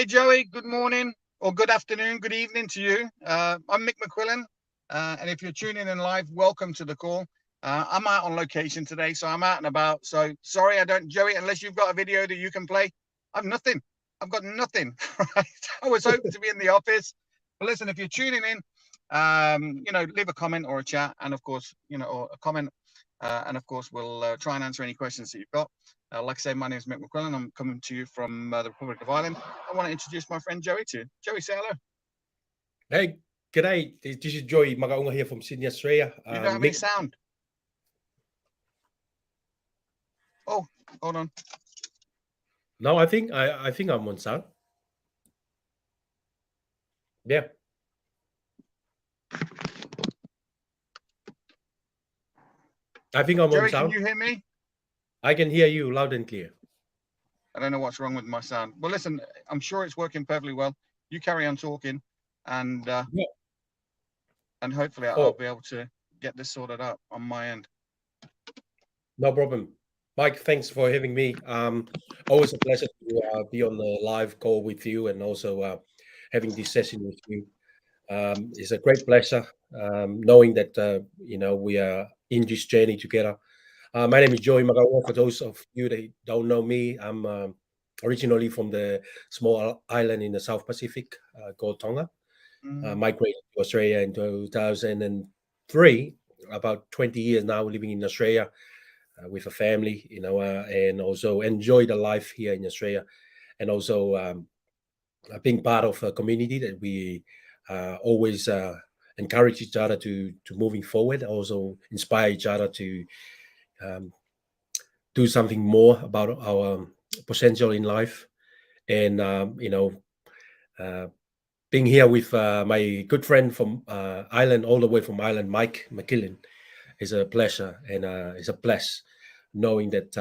Hey, Joey, good morning or good afternoon, good evening to you. I'm Mick McQuillan, and if you're tuning in live, welcome to the call. I'm out on location today, so I'm out and about. So sorry, I don't, Joey, unless you've got a video that you can play. I've nothing. I've got nothing. Right? I was hoping to be in the office, but listen, if you're tuning in, leave a comment or a chat, and of course, or a comment, and of course, we'll try and answer any questions that you've got. Like I said, my name is Mick McQuillan. I'm coming to you from the Republic of Ireland. I want to introduce my friend Joey to you. Joey, say hello. Hey, g'day. This is Joye Magaunga here from Sydney, Australia. You don't have any sound. Oh, hold on. No, I think I'm on sound. Yeah. I think I'm Joey, on sound. can you hear me? I can hear you loud and clear. I don't know what's wrong with my sound. Well, listen, I'm sure it's working perfectly well. You carry on talking, and and hopefully I'll be able to get this sorted out on my end. No problem. Mike, thanks for having me. Always a pleasure to be on the live call with you and also having this session with you. It's a great pleasure knowing that, we are in this journey together. My name is Joye Magaunga. For those of you that don't know me, I'm originally from the small island in the South Pacific called Tonga. Migrated to Australia in 2003, about 20 years now living in Australia with a family, and also enjoy the life here in Australia, and also being part of a community that we always encourage each other to moving forward, also inspire each other to do something more about our potential in life. And being here with my good friend from Ireland, all the way from Ireland, Mike McKillen, is a pleasure, and it's a bless knowing that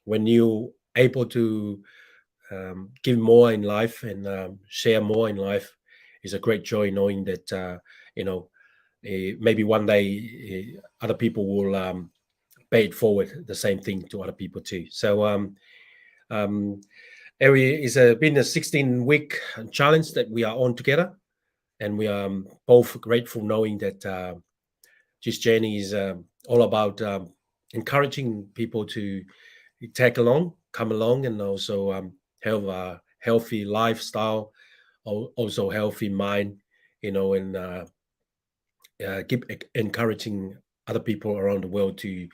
when you able to give more in life and share more in life, is a great joy knowing that maybe one day other people will pay it forward the same thing to other people too. So it's been a 16-week challenge that we are on together, and we are both grateful knowing that this journey is all about encouraging people to come along, and also have a healthy lifestyle, also healthy mind, and keep encouraging other people around the world to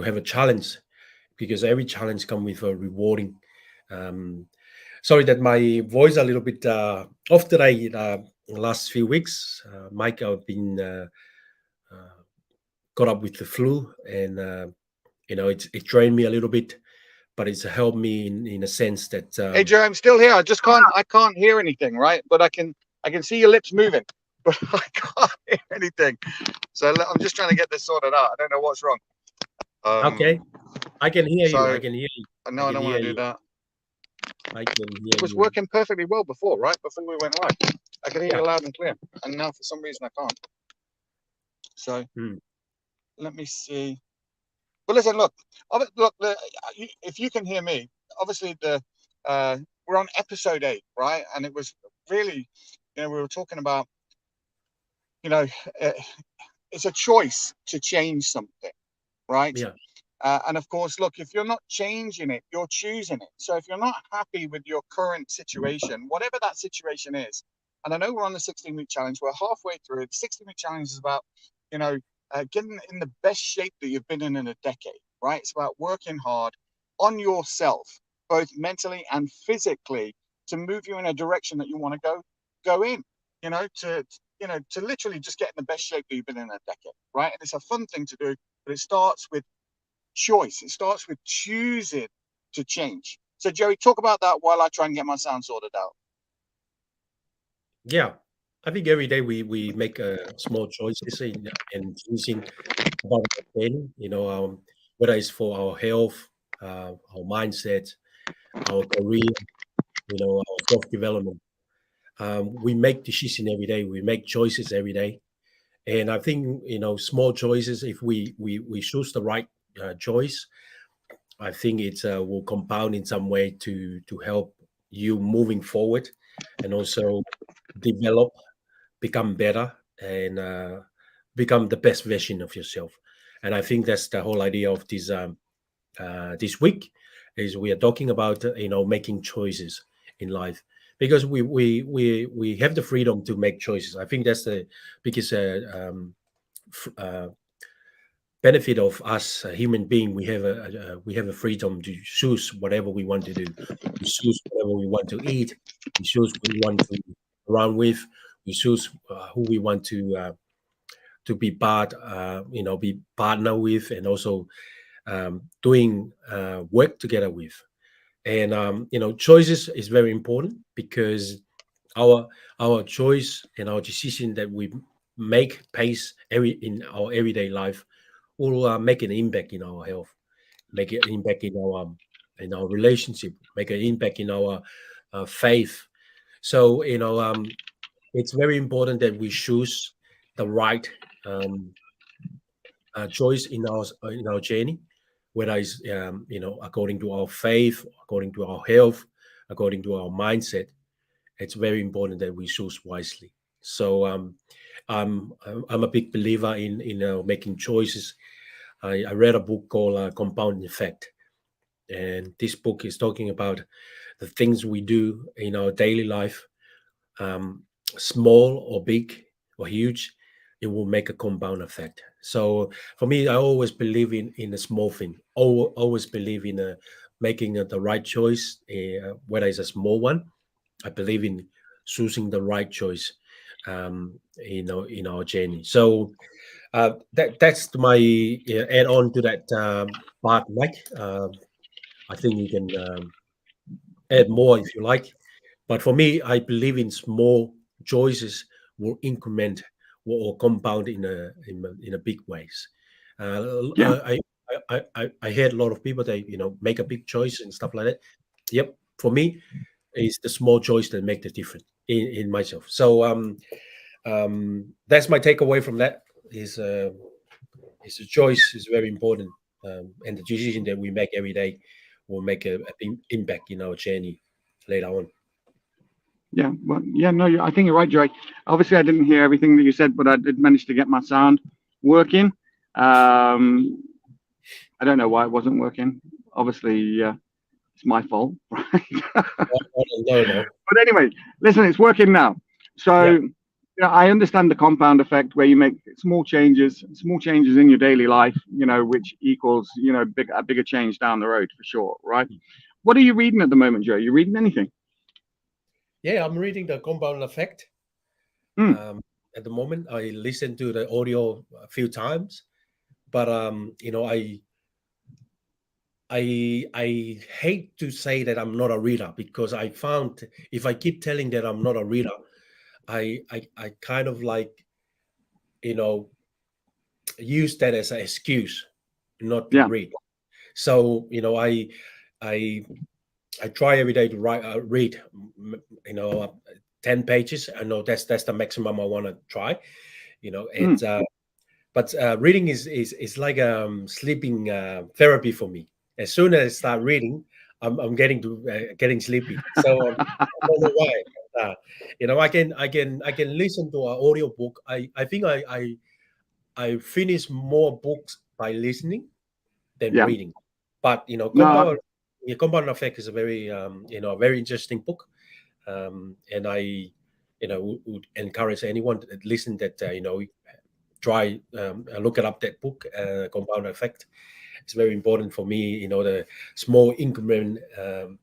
have a challenge, because every challenge comes with a rewarding. Sorry that my voice a little bit off today. The last few weeks, Mike, I've been got up with the flu, and it drained me a little bit, but it's helped me in a sense that. Hey, Joe, I'm still here. I can't hear anything, right? But I can see your lips moving, but I can't hear anything. So I'm just trying to get this sorted out. I don't know what's wrong. Okay, I can hear you. I can hear you. No, I don't want to do that. I can hear It was working perfectly well before, right? Before we went live, I could hear you loud and clear, and now for some reason I can't. So let me see. Well, listen, look. If you can hear me, obviously we're on episode 8, right? And it was really, we were talking about, it's a choice to change something, right? Yeah. And of course, look, if you're not changing it, you're choosing it. So if you're not happy with your current situation, whatever that situation is, and I know we're on the 16-week challenge, we're halfway through it. The 16-week challenge is about, getting in the best shape that you've been in a decade, right? It's about working hard on yourself, both mentally and physically, to move you in a direction that you want to go in, to literally just get in the best shape that you've been in a decade, right? And it's a fun thing to do, but it starts with choice. It starts with choosing to change. So, Joey, talk about that while I try and get my sound sorted out. Yeah, I think every day we make small choices in choosing about our training, whether it's for our health, our mindset, our career, our self-development. We make decisions every day. We make choices every day. And I think, small choices, if we choose the right choice, I think it will compound in some way to help you moving forward, and also develop, become better, and become the best version of yourself. And I think that's the whole idea of this week, is we are talking about making choices in life, because we have the freedom to make choices. I think that's the biggest benefit of us, a human being. We have a freedom to choose whatever we want to do. We choose whatever we want to eat. We choose who we want to around with. We choose who we want to be be partner with, and also doing work together with. And choices is very important, because our choice and our decision that we make pace in our everyday life will make an impact in our health, make an impact in our relationship, make an impact in our faith. So it's very important that we choose the right choice in our journey, whether it's according to our faith, according to our health, according to our mindset. It's very important that we choose wisely. So I'm a big believer in making choices. I read a book called Compound Effect, and this book is talking about the things we do in our daily life, small or big or huge. It will make a compound effect. So for me, I always believe in a small thing. Always believe in making the right choice, whether it's a small one. I believe in choosing the right choice, in our journey. So that's my add on to that part, Mike. I think you can add more if you like. But for me, I believe in small choices will increment or compound in a big ways. Yeah. I heard a lot of people that make a big choice and stuff like that. Yep, for me, it's the small choice that make the difference in myself. So that's my takeaway from that. Is the choice is very important, and the decision that we make every day will make a big impact in our journey later on. Yeah, well, yeah, no, I think you're right, Joy. Obviously, I didn't hear everything that you said, but I did manage to get my sound working. I don't know why it wasn't working. Obviously, it's my fault, right? No. But anyway, listen, it's working now. So, Yeah, I understand the compound effect where you make small changes in your daily life, which equals, a bigger change down the road for sure, right? What are you reading at the moment, Joe? You reading anything? yeah. I'm reading the Compound Effect. Hmm. Um, at the moment, I listened to the audio a few times, but I hate to say that I'm not a reader, because I found if I keep telling that I'm not a reader, I kind of like you know use that as an excuse not to Yeah. read. So I I try every day to read, 10 pages. I know that's the maximum I want to try. Hmm. It's but reading is like sleeping therapy for me. As soon as I start reading, I'm getting sleepy. So I don't know why. Uh, I can listen to an audio book. I think I finish more books by listening than Yeah. reading. But No. Compound Effect is a very a very interesting book, and I would encourage anyone to listen that try look it up, that book, Compound Effect. It's very important for me. The small increment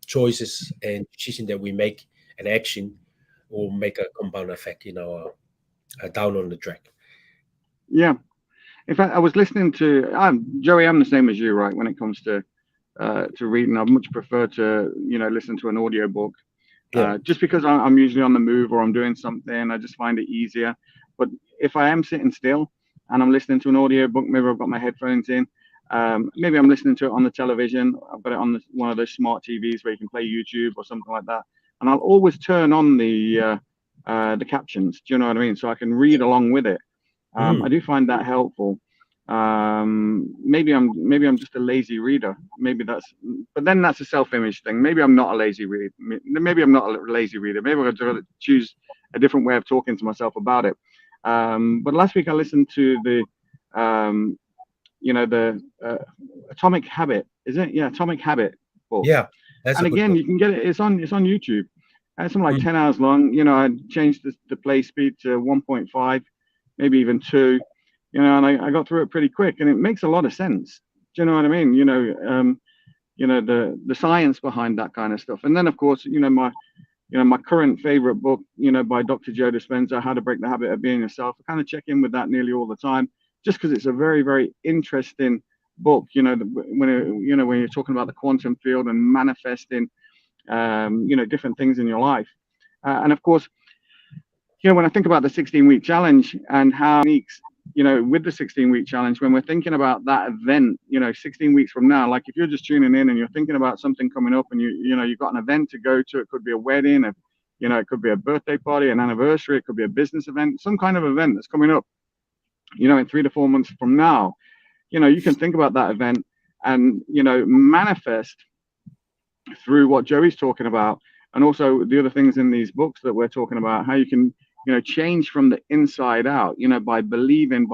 choices and decision that we make, and action will make a compound effect. Down on the track. Yeah. In fact, I was listening to. Joey. I'm the same as you, right? When it comes to reading, I much prefer to listen to an audio book, Yeah. just because I'm usually on the move or I'm doing something. I just find it easier. But if I am sitting still and I'm listening to an audio book, maybe I've got my headphones in. Maybe I'm listening to it on the television. I've got it on one of those smart TVs where you can play YouTube or something like that. And I'll always turn on the captions. Do you know what I mean? So I can read along with it. I Mm. do find that helpful. Maybe I'm just a lazy reader. But then that's a self-image thing. Maybe I'm not a lazy reader. Maybe I'm not a lazy reader. Maybe I'll just choose a different way of talking to myself about it. But last week I listened to um, the Atomic Habit. Is it? Yeah, Atomic Habit book. Yeah, that's And a good again, book. you can get it. It's on YouTube. It's something like Mm. 10 hours long. I changed the play speed to 1.5, maybe even 2. And I got through it pretty quick, and it makes a lot of sense. Do you know what I mean? The science behind that kind of stuff. And then, of course, my current favorite book, by Dr. Joe Dispenza, How to Break the Habit of Being Yourself. I kind of check in with that nearly all the time, just because it's a very, very interesting book. When you're talking about the quantum field and manifesting, different things in your life. And of course, when I think about the 16-week challenge and how techniques, with the 16-week challenge, when we're thinking about that event, 16 weeks from now, like if you're just tuning in and you're thinking about something coming up and you've got an event to go to, it could be a wedding, it could be a birthday party, an anniversary, it could be a business event, some kind of event that's coming up, in 3 to 4 months from now, you can think about that event and, manifest through what Joey's talking about, and also the other things in these books that we're talking about, how you can, change from the inside out, by believing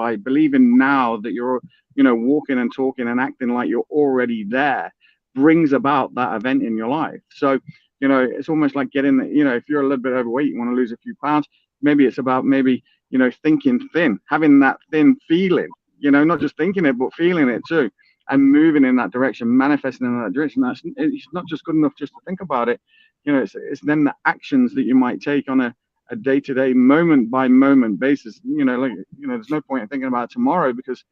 now that you're, walking and talking and acting like you're already there, brings about that event in your life. So, it's almost like getting, if you're a little bit overweight, you want to lose a few pounds, maybe it's about thinking thin, having that thin feeling, not just thinking it, but feeling it too, and moving in that direction, manifesting in that direction. It's not just good enough just to think about it. It's then the actions that you might take on a day-to-day, moment-by-moment basis. There's no point in thinking about tomorrow because,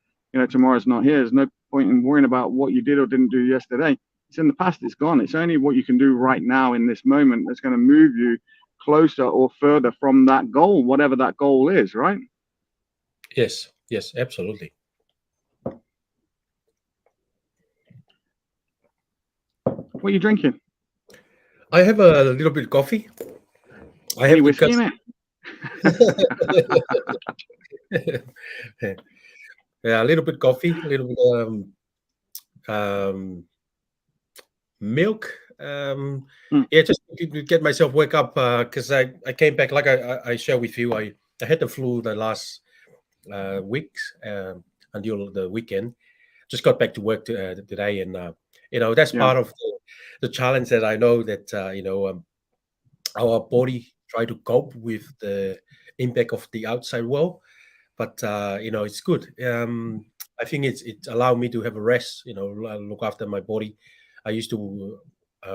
tomorrow's not here. There's no point in worrying about what you did or didn't do yesterday. It's in the past, it's gone. It's only what you can do right now in this moment that's going to move you closer or further from that goal, whatever that goal is, right? Yes, absolutely. What are you drinking? I have a little bit of coffee. I Any have whiskey in it. Yeah, a little bit coffee, a little bit milk. Yeah, just to get myself wake up because I came back like I share with you. I had the flu the last weeks until the weekend. Just got back to work today, and that's Yeah. part of the challenge that I know that our body try to cope with the impact of the outside world, but it's good. I think it allowed me to have a rest, look after my body. I used to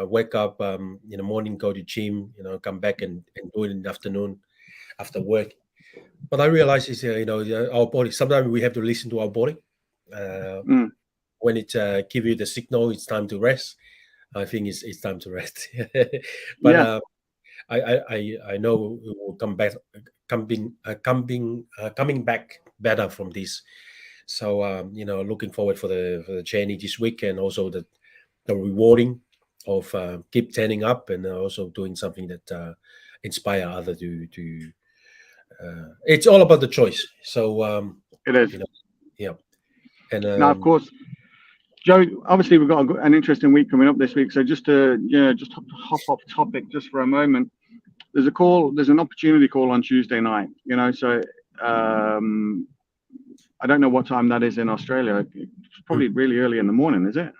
wake up in the morning, go to gym, come back and do it in the afternoon after work. But I realize is our body, sometimes we have to listen to our body when it give you the signal it's time to rest. I think it's time to rest. But Yeah. I know it will come back, coming back better from this. So looking forward for the journey this week, and also the rewarding of keep turning up, and also doing something that inspire others to. It's all about the choice. So It is. yeah, and Now, of course, Joe, obviously we've got an interesting week coming up this week. So just to, just hop off topic just for a moment. There's an opportunity call on Tuesday night, so I don't know what time that is in Australia. It's probably really early in the morning, is it?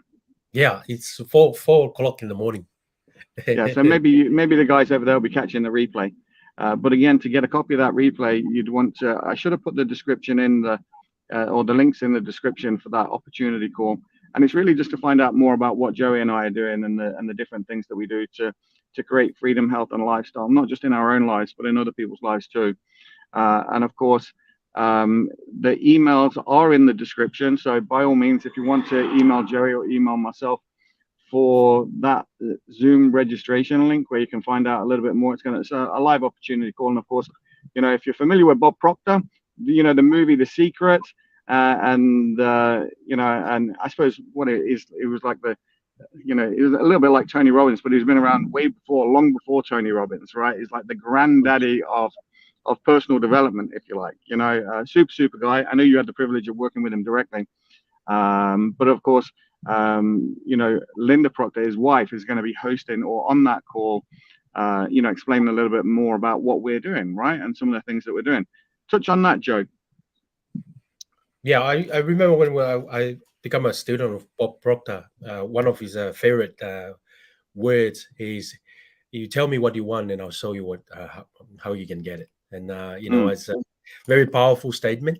Yeah, it's 4 o'clock in the morning. Yeah, so maybe the guys over there will be catching the replay. But again, to get a copy of that replay, you'd want to. I should have put the description in or the links in the description for that opportunity call. And it's really just to find out more about what Joey and I are doing and the different things that we do to create freedom, health, and lifestyle, not just in our own lives, but in other people's lives too. And of course, the emails are in the description. So by all means, if you want to email Joey or email myself for that Zoom registration link where you can find out a little bit more, it's a live opportunity call. And of course, if you're familiar with Bob Proctor, the movie The Secret, and and I suppose what it is, it was like it was a little bit like Tony Robbins, but he's been around long before Tony Robbins, right? He's like the granddaddy of personal development, if you like. You know, super guy. I know you had the privilege of working with him directly, but of course, you know, Linda Proctor, his wife, is going to be hosting or on that call, you know, explaining a little bit more about what we're doing, right, and some of the things that we're doing. Touch on that, Joe. Yeah, I remember when I became a student of Bob Proctor, one of his favorite words is, "You tell me what you want, and I'll show you what how you can get it." And you know, it's a very powerful statement,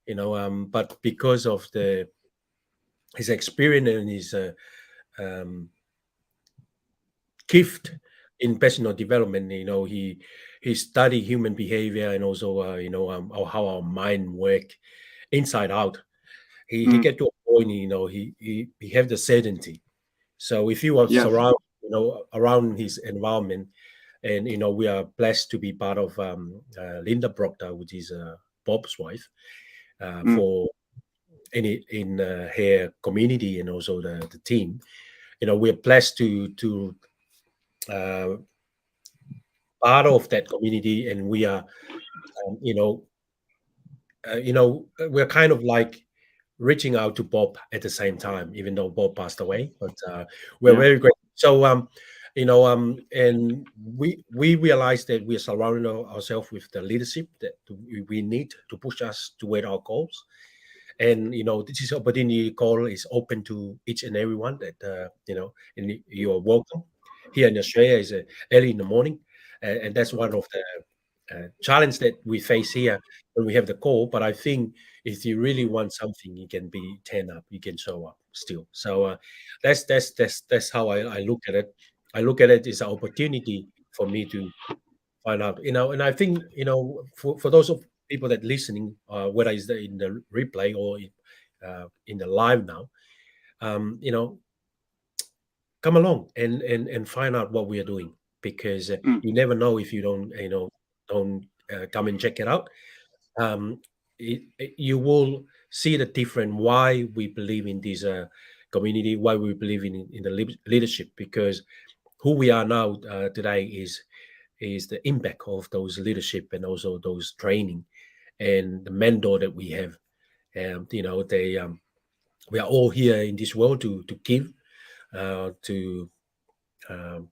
you know. But because of his experience and his gift in personal development, you know, he studied human behavior and also you know, how our mind work inside out. He get to a point, you know, he have the certainty. So if you are Yes. surrounded, you know, around his environment, and you know, we are blessed to be part of Linda Proctor, which is Bob's wife, for in her community and also the team. You know, we're blessed to part of that community, and we are, you know, we're kind of like reaching out to Bob at the same time, even though Bob passed away. But we're very grateful. So, you know, and we realize that we are surrounding ourselves with the leadership that we need to push us toward our goals. And you know, this is opportunity call is open to each and everyone that you know, and you are welcome. Here in Australia is early in the morning, and that's one of the challenge that we face here when we have the call. But I think if you really want something, you can be 10 up, you can show up still. So that's how I look at it. I look at it as an opportunity for me to find out, you know. And I think, you know, for those of people that listening, whether it's in the replay or in the live now, you know, come along and find out what we are doing, because you never know if you don't, you know, don't come and check it out. um, you will see the different why we believe in this community, why we believe in the leadership, because who we are now today is the impact of those leadership and also those training and the mentor that we have. You know, they we are all here in this world to give, to um,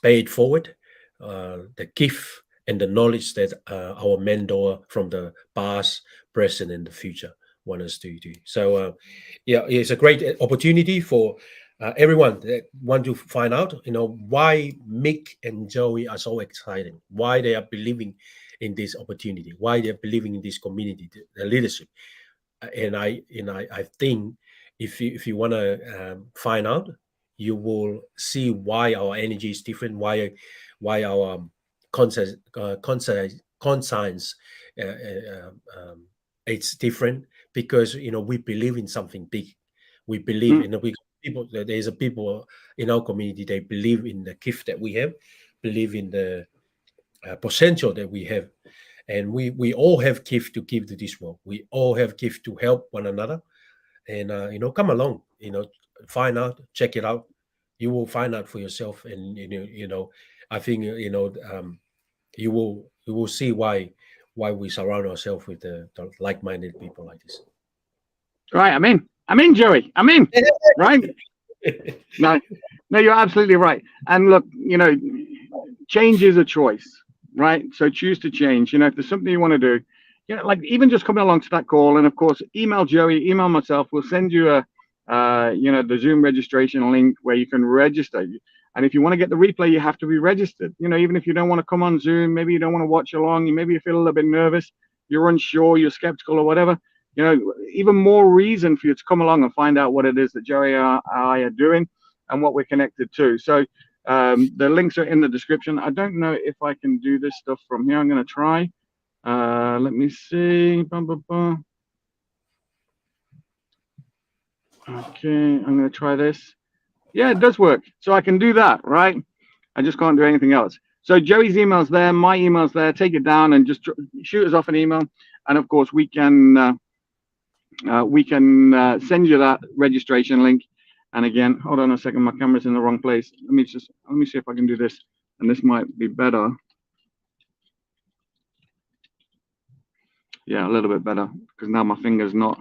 pay it forward, the gift and the knowledge that our mentor from the past, present, and the future want us to do. So, yeah, it's a great opportunity for everyone that want to find out, you know, why Mick and Joey are so excited, why they are believing in this opportunity, why they're believing in this community, the leadership. And I think if you want to find out, you will see why our energy is different, why our conscience it's different, because you know, we believe in something big. We believe in we people. There's a people in our community. They believe in the gift that we have, believe in the potential that we have, and we all have gift to give to this world. We all have gift to help one another, and you know, come along, you know, find out, check it out. You will find out for yourself, and you know, I think you know, you will see why we surround ourselves with the like-minded people like this. Right, I'm in, Joey. I'm in. Right? No, you're absolutely right. And look, you know, change is a choice, right? So choose to change. You know, if there's something you want to do, you know, like even just coming along to that call, and of course, email Joey, email myself. We'll send you you know, the Zoom registration link where you can register. And if you want to get the replay, you have to be registered. You know, even if you don't want to come on Zoom, maybe you don't want to watch along, maybe you feel a little bit nervous, you're unsure, you're skeptical or whatever. You know, even more reason for you to come along and find out what it is that Joey and I are doing and what we're connected to. So the links are in the description. I don't know if I can do this stuff from here. I'm going to try. Let me see. Okay, I'm going to try this. Yeah, it does work. So I can do that, right? I just can't do anything else. So Joey's email's there, my email's there. Take it down and just shoot us off an email. And of course, we can send you that registration link. And again, hold on a second, my camera's in the wrong place. Let me see if I can do this, and this might be better. Yeah, a little bit better, because now my finger's not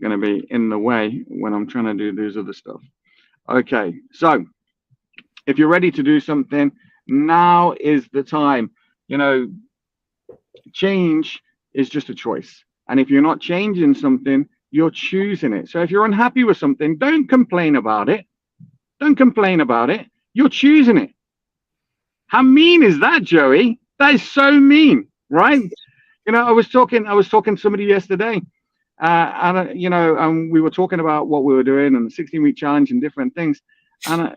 going to be in the way when I'm trying to do this other stuff. Okay, so if you're ready to do something, now is the time. You know, change is just a choice. And if you're not changing something, you're choosing it. So if you're unhappy with something, don't complain about it. Don't complain about it. You're choosing it. How mean is that, Joey? That is so mean, right? You know, I was talking to somebody yesterday, and we were talking about what we were doing and the 16-week challenge and different things. And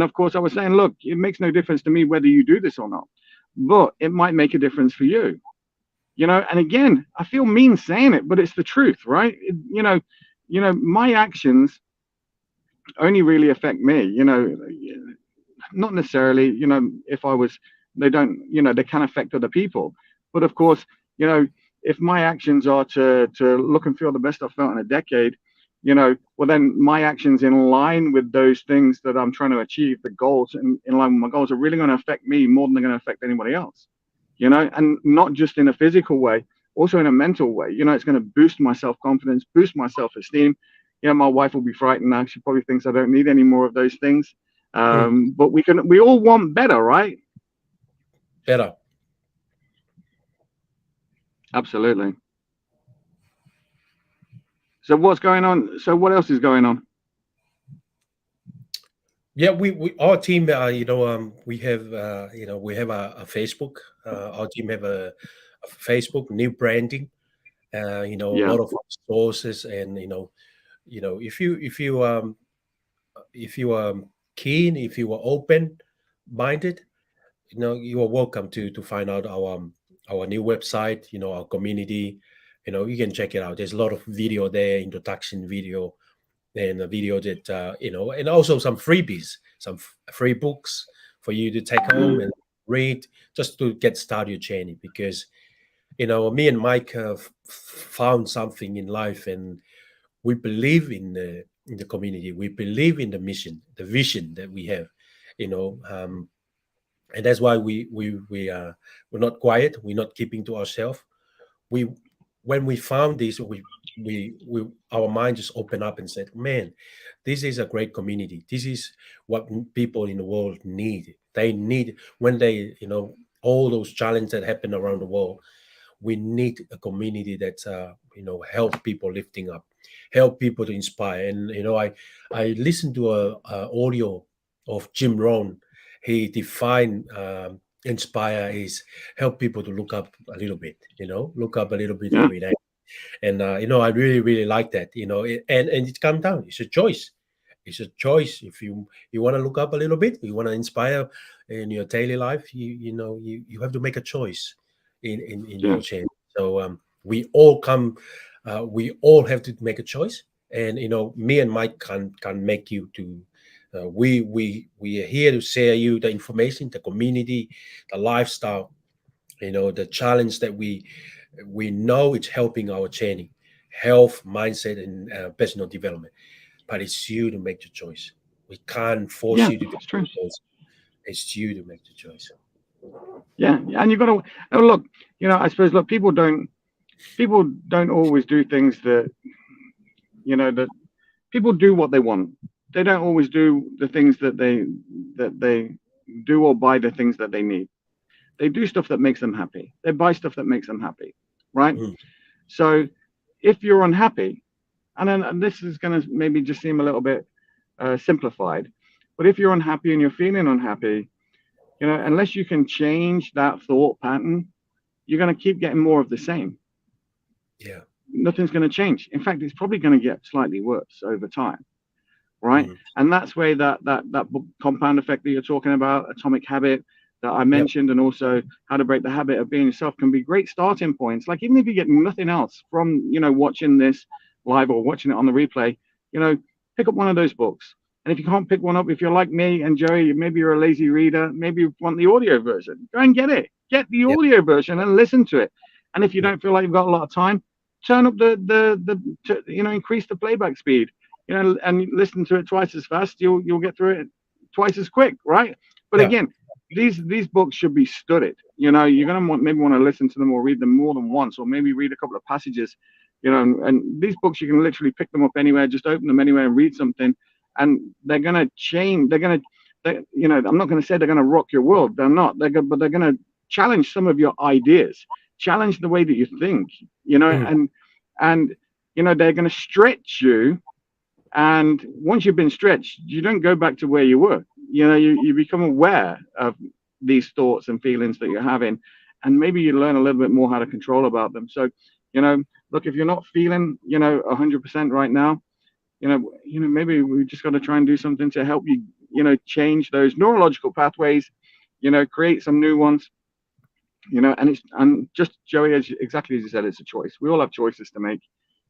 of course I was saying, look, it makes no difference to me whether you do this or not, but it might make a difference for you. And again, I feel mean saying it, but it's the truth, right? My actions only really affect me, not necessarily, if I was, they don't, they can affect other people. But of course, if my actions are to look and feel the best I've felt in a decade, well, then my actions in line with those things that I'm trying to achieve, the goals in line with my goals, are really going to affect me more than they're going to affect anybody else, and not just in a physical way, also in a mental way. It's going to boost my self-confidence, boost my self-esteem. My wife will be frightened now. She probably thinks I don't need any more of those things. But we all want better, right? Better. Absolutely. So what's going on? So what else is going on? Yeah, we our team, we have, we have a Facebook. Our team have a Facebook, new branding. A lot of sources, and if you are keen, if you are open minded, you are welcome to find out our new website, our community. You can check it out. There's a lot of video there, introduction video, and a video that and also some freebies, some free books for you to take home and read, just to get started your journey. Because me and Mike have found something in life, and we believe in the community. We believe in the mission, the vision that we have, and that's why we're not quiet. We're not keeping to ourselves. When we found this, we our mind just opened up and said, man, this is a great community. This is what people in the world need. They need, when they, all those challenges that happen around the world, we need a community that help people lifting up, help people to inspire. And I listened to a audio of Jim Rohn. He defined inspire is help people to look up a little bit, look up a little bit every day. And I really like that, and it comes down, it's a choice. It's a choice. If you want to look up a little bit, you want to inspire in your daily life, you have to make a choice in your change. So we all have to make a choice. And me and Mike can make you to we are here to share you the information, the community, the lifestyle, the challenge that we know it's helping our journey, health, mindset, and personal development. But it's you to make the choice. We can't force you to do it. It's you to make the choice. Yeah, and you've got to look. I suppose, look, people don't always do things that that people do what they want. They don't always do the things that they do, or buy the things that they need. They do stuff that makes them happy. They buy stuff that makes them happy, right? So if you're unhappy, and then this is going to maybe just seem a little bit simplified, but if you're unhappy and you're feeling unhappy, unless you can change that thought pattern, you're going to keep getting more of the same. Yeah. Nothing's going to change. In fact, it's probably going to get slightly worse over time, right? And that's where that compound effect that you're talking about, atomic habit, that I mentioned, and also how to break the habit of being yourself, can be great starting points. Like, even if you get nothing else from watching this live or watching it on the replay, pick up one of those books. And if you can't pick one up, if you're like me and Joey, maybe you're a lazy reader, maybe you want the audio version, go and get it. Get the audio version and listen to it. And if you don't feel like you've got a lot of time, turn up increase the playback speed, and listen to it twice as fast. You'll get through it twice as quick, right? But again, these books should be studied. You know, you're gonna maybe want to listen to them or read them more than once, or maybe read a couple of passages. You know, and these books you can literally pick them up anywhere, just open them anywhere and read something, and they're gonna change. You know, I'm not gonna say they're gonna rock your world. They're not. But they're gonna challenge some of your ideas, challenge the way that you think. You know, and you know, they're gonna stretch you. And once you've been stretched, you don't go back to where you were. You know, you become aware of these thoughts and feelings that you're having, and maybe you learn a little bit more how to control about them. So, you know, look, if you're not feeling, you know, 100% right now, you know, maybe we just got to try and do something to help you, you know, change those neurological pathways, you know, create some new ones, you know, and just Joey, exactly as you said, it's a choice. We all have choices to make.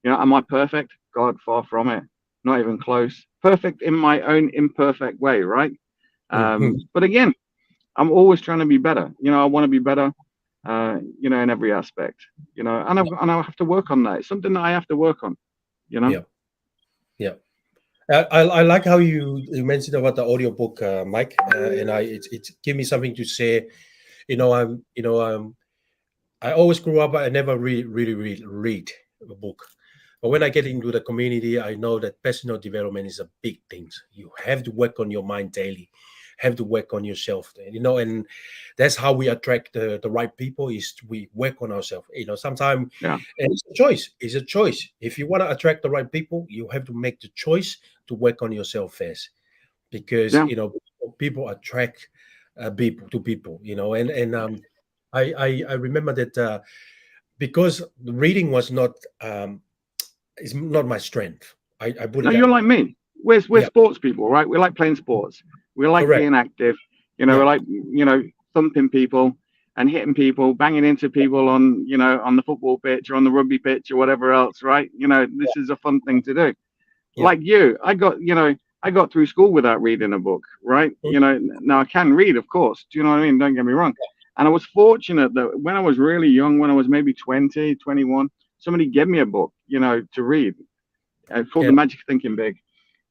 You know, am I perfect? God, far from it. Not even close. Perfect in my own imperfect way, right? But again, I'm always trying to be better. You know, I want to be better, you know, in every aspect, you know, and I have to work on that. It's something that I have to work on, you know? Yeah. I like how you mentioned about the audiobook, Mike, and it's give me something to say. You know, I always grew up, I never really read a book. But when I get into the community, I know that personal development is a big thing. You have to work on your mind daily, have to work on yourself, you know, and that's how we attract the right people, is we work on ourselves. You know, sometimes and it's a choice. It's a choice. If you want to attract the right people, you have to make the choice to work on yourself first, because, you know, people attract people, you know, and I remember that because reading was not, it's not my strength. I put it. No, you're like me. We're sports people, right? We like playing sports. We like being active. You know, we like, you know, thumping people and hitting people, banging into people on, you know, on the football pitch or on the rugby pitch or whatever else, right? You know, this is a fun thing to do. Like you, I got through school without reading a book, right? You know, now I can read, of course. Do you know what I mean? Don't get me wrong. And I was fortunate that when I was really young, when I was maybe 20, 21, somebody gave me a book, you know, to read. Called The Magic of Thinking Big.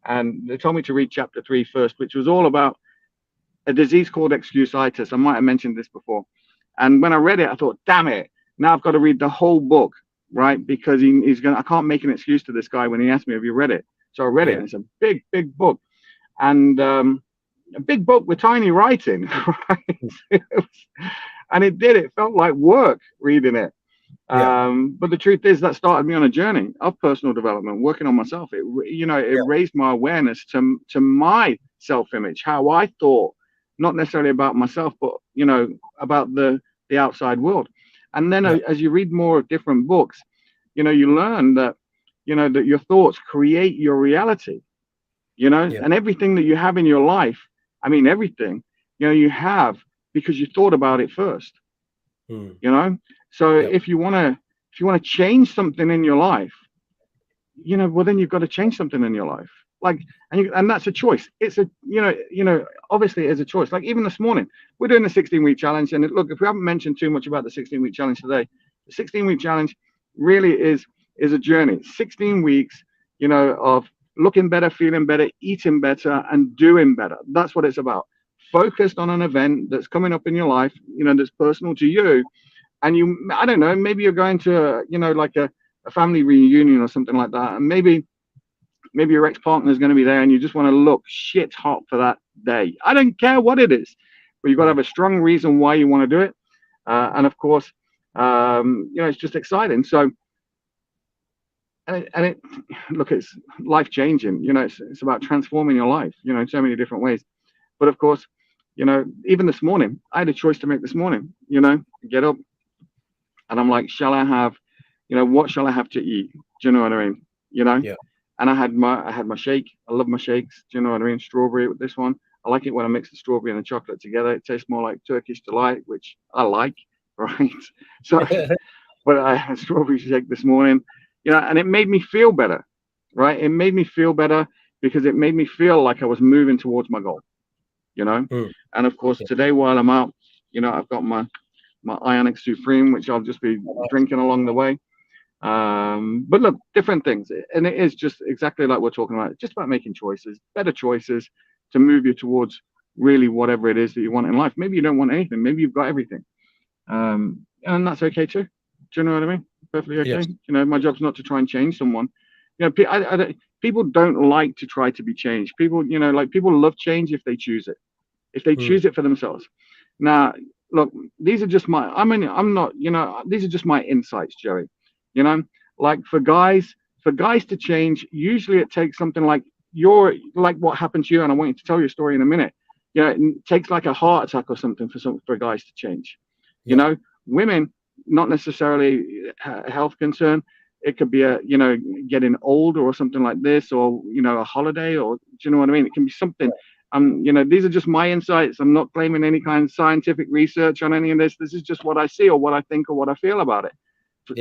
And they told me to read chapter 3 first, which was all about a disease called excusitis. I might have mentioned this before. And when I read it, I thought, damn it, now I've got to read the whole book, right? Because I can't make an excuse to this guy when he asked me, have you read it? So I read it, and it's a big, big book. And a big book with tiny writing, right? And it felt like work reading it. But the truth is that started me on a journey of personal development, working on myself. It raised my awareness to my self-image, how I thought, not necessarily about myself, but, you know, about the outside world. And then as you read more of different books, you know, you learn that, you know, that your thoughts create your reality, you know, and everything that you have in your life, I mean, everything, you know, you have because you thought about it first, you know. So if you want to change something in your life, you know, well, then you've got to change something in your life. Like, and that's a choice. It's a, you know, obviously it is a choice. Like even this morning, we're doing the 16-week challenge. And look, if we haven't mentioned too much about the 16-week challenge today, the 16-week challenge really is a journey. 16 weeks, you know, of looking better, feeling better, eating better, and doing better. That's what it's about. Focused on an event that's coming up in your life, you know, that's personal to you. And I don't know, maybe you're going to, you know, like a family reunion or something like that. And maybe your ex-partner is going to be there and you just want to look shit hot for that day. I don't care what it is, but you've got to have a strong reason why you want to do it. And of course, you know, it's just exciting. So, look, it's life changing, you know, it's about transforming your life, you know, in so many different ways. But of course, you know, even this morning, I had a choice to make this morning, you know, get up. And I'm like, shall I have, you know, what shall I have to eat? Do you know what I mean? You know? Yeah. And I had my shake. I love my shakes. Do you know what I mean? Strawberry with this one. I like it when I mix the strawberry and the chocolate together. It tastes more like Turkish delight, which I like, right? So, but I had a strawberry shake this morning, you know, and it made me feel better, right? It made me feel better because it made me feel like I was moving towards my goal, you know? And of course, today while I'm out, you know, I've got my Isagenix Supreme, which I'll just be drinking along the way. But look, different things. And it is just exactly like we're talking about. It's just about making choices, better choices to move you towards really whatever it is that you want in life. Maybe you don't want anything. Maybe you've got everything. And that's okay too. Do you know what I mean? Perfectly okay. Yes. You know, my job's not to try and change someone. You know, people don't like to try to be changed. People, you know, like people love change if they choose it, if they choose it for themselves. Now, look, these are just I'm not, you know, these are just my insights, Joey. You know, like for guys to change, usually it takes something like what happened to you, and I want you to tell your story in a minute. You know, it takes like a heart attack or something for guys to change. You know, women, not necessarily a health concern. It could be you know, getting older or something like this, or, you know, a holiday, or, do you know what I mean? It can be something. You know, these are just my insights. I'm not claiming any kind of scientific research on any of this. This is just what I see, or what I think, or what I feel about it.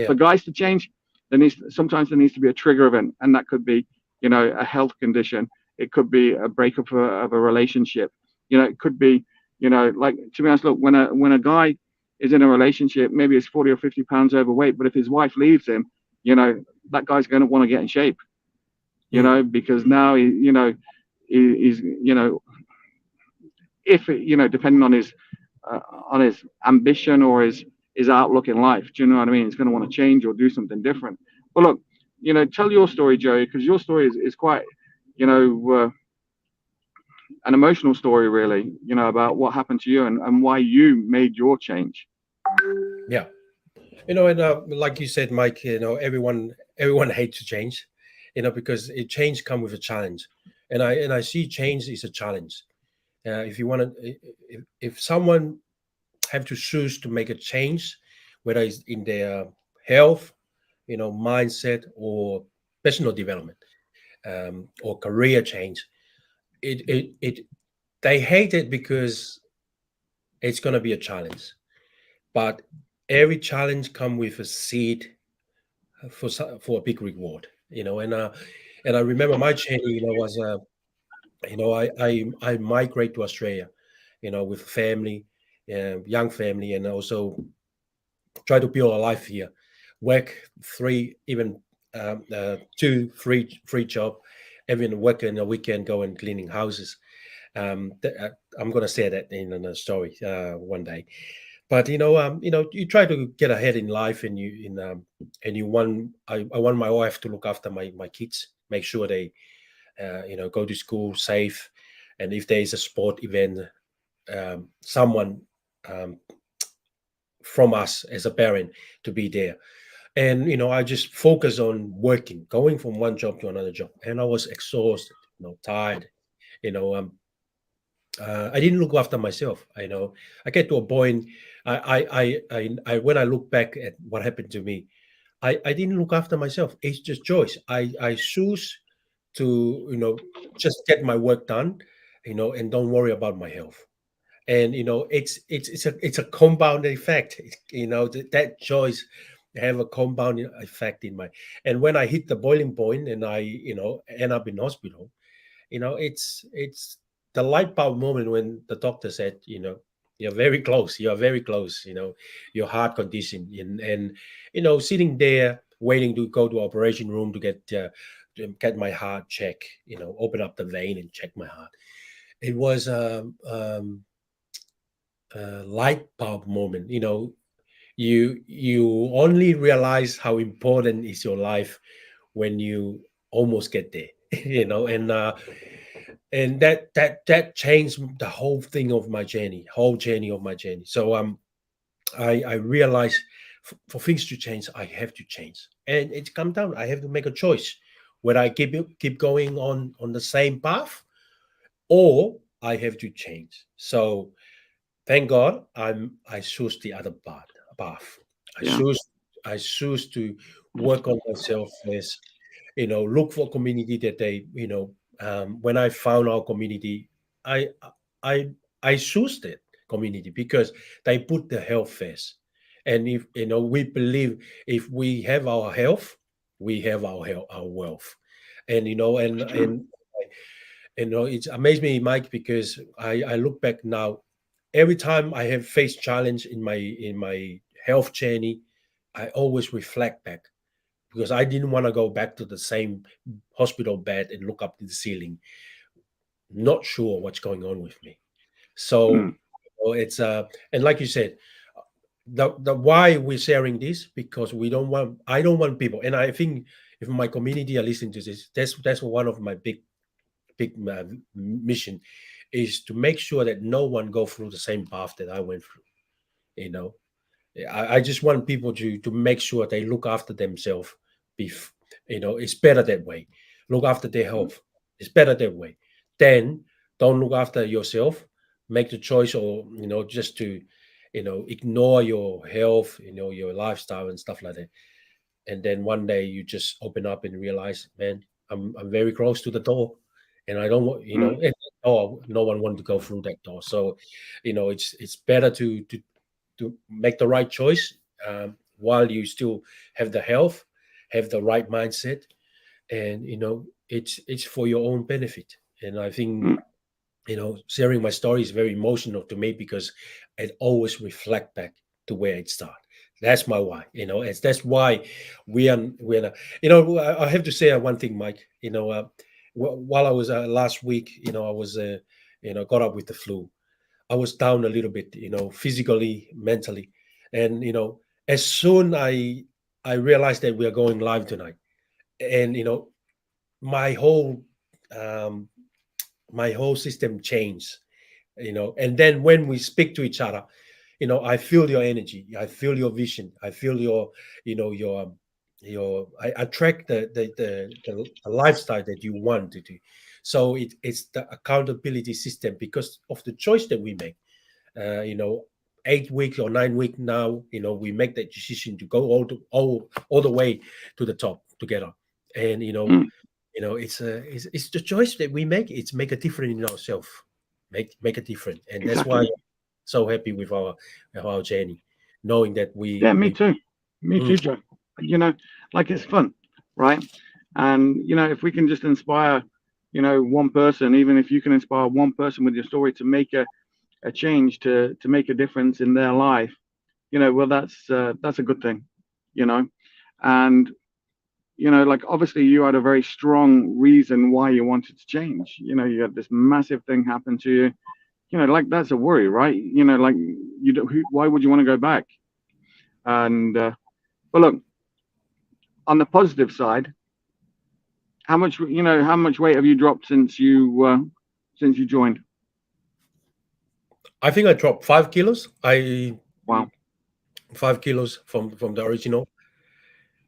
For guys to change, sometimes there needs to be a trigger event, and that could be, you know, a health condition. It could be a breakup of a relationship. You know, it could be, you know, like, to be honest, look, when a guy is in a relationship, maybe he's 40 or 50 pounds overweight, but if his wife leaves him, you know, that guy's going to want to get in shape, you know, because now he's, you know, if, you know, depending on his ambition or his outlook in life, do you know what I mean? He's going to want to change or do something different. But look, you know, tell your story, Joey, because your story is quite, you know, an emotional story, really, you know, about what happened to you and why you made your change. Yeah. You know, and like you said, Mike, you know, everyone hates to change, you know, because change comes with a challenge, and I see change is a challenge. If you want to, if someone have to choose to make a change, whether it's in their health, you know, mindset, or personal development, or career change, it they hate it because it's going to be a challenge. But every challenge comes with a seed for a big reward, you know. And I remember my journey, you know, was you know, I migrate to Australia, you know, with family, young family, and also try to build a life here, work three, even two, three job, even work in a weekend, go and cleaning houses. I'm gonna say that in a story one day. But you know, you try to get ahead in life, and you want. I want my wife to look after my kids, make sure they you know, go to school safe, and if there is a sport event, someone um, from us as a parent to be there. And you know, I just focus on working, going from one job to another job, and I was exhausted, you know, tired, you know. I didn't look after myself. I know I get to a point. When I look back at what happened to me, I didn't look after myself. It's just choice. I choose to, you know, just get my work done, you know, and don't worry about my health. And you know, it's a compound effect. You know, that choice have a compound effect in my. And when I hit the boiling point and I, you know, end up in hospital, you know, it's the light bulb moment when the doctor said, you know, you're very close, you are very close, you know, your heart condition. And you know, sitting there waiting to go to operation room to get my heart check, you know, open up the vein and check my heart. It was a light bulb moment. You know, you only realize how important is your life when you almost get there. You know, and that changed the whole thing of my journey, whole journey of my journey. So I realized for things to change, I have to change, and it's come down. I have to make a choice whether I keep going on the same path, or I have to change. So thank God I choose the other path. I Yeah. choose I choose to work on myself first, you know, look for community that they, you know, when I found our community, I I I choose that community because they put the health first. And if you know, we believe if we have our health, we have our health, our wealth. And you know, True. and you know, it's amazed me, Mike, because I look back now, every time I have faced challenge in my health journey, I always reflect back because I didn't want to go back to the same hospital bed and look up to the ceiling, not sure what's going on with me. So it's and like you said, the why we're sharing this, because I don't want people, and I think if my community are listening to this, that's one of my big mission, is to make sure that no one go through the same path that I went through. You know, I just want people to make sure they look after themselves. It's better that way. Look after their health. It's better that way. Then don't look after yourself. Make the choice, or just to, ignore your health, your lifestyle and stuff like that. And then one day you just open up and realize, man, I'm very close to the door, and I don't want, no one want to go through that door. So, it's better to make the right choice, while you still have the health, have the right mindset, and it's for your own benefit. And I think sharing my story is very emotional to me, because it always reflect back to where it started. That's my why. That's why we're I have to say one thing, Mike. While I was last week, I was got up with the flu. I was down a little bit, physically, mentally, and as soon I realized that we are going live tonight, and my whole um, my whole system changed, and then when we speak to each other, I feel your energy, I feel your vision, I feel your, I attract the lifestyle that you want to do. So it's the accountability system, because of the choice that we make. 8 weeks or 9 weeks now, we make that decision to go all the way to the top together. And it's the choice that we make. It's make a difference in ourselves, make a difference. And that's why I'm so happy with our journey, knowing that me too, Joe. Like, it's fun, right? And if we can just inspire one person, even if you can inspire one person with your story to make a change, to make a difference in their life, well, that's a good thing. And like, obviously you had a very strong reason why you wanted to change. You had this massive thing happen to you. Like, that's a worry, right? Like, why would you want to go back? And but look, on the positive side, how much weight have you dropped since you joined? I think I dropped 5 kilos. Wow. 5 kilos from the original.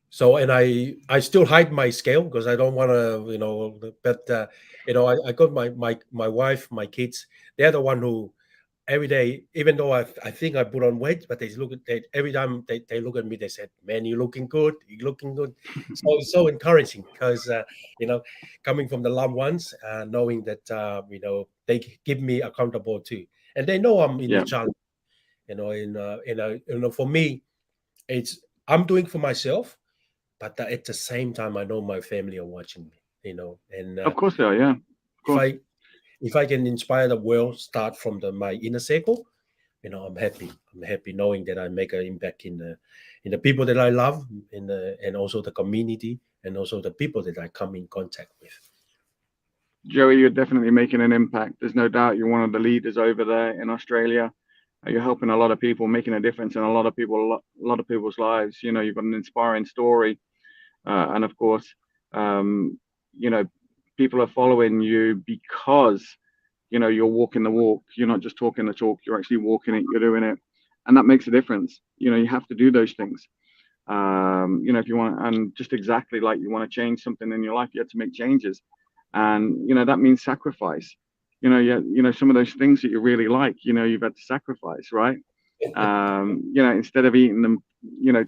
So, and I still hide my scale, because I don't want to, but I got my wife, my kids. They're the one who every day, even though I think I put on weight, but every time they look at me, they said, "Man, you're looking good. You're looking good." So it's so encouraging, because coming from the loved ones, knowing that they keep me accountable too, and they know I'm in the challenge. For me, I'm doing for myself. But at the same time, I know my family are watching me, and of course they are, yeah. Of course. If I can inspire the world, start from my inner circle, I'm happy. I'm happy knowing that I make an impact in the people that I love, and also the community, and also the people that I come in contact with. Joey, you're definitely making an impact. There's no doubt you're one of the leaders over there in Australia. You're helping a lot of people, making a difference in a lot of people's lives. You've got an inspiring story. And of course, people are following you because, you're walking the walk. You're not just talking the talk, you're actually walking it, you're doing it. And that makes a difference. You have to do those things. If you want, and just exactly like you want to change something in your life, you have to make changes. And, that means sacrifice. Some of those things that you really like, you've had to sacrifice, right? Instead of eating them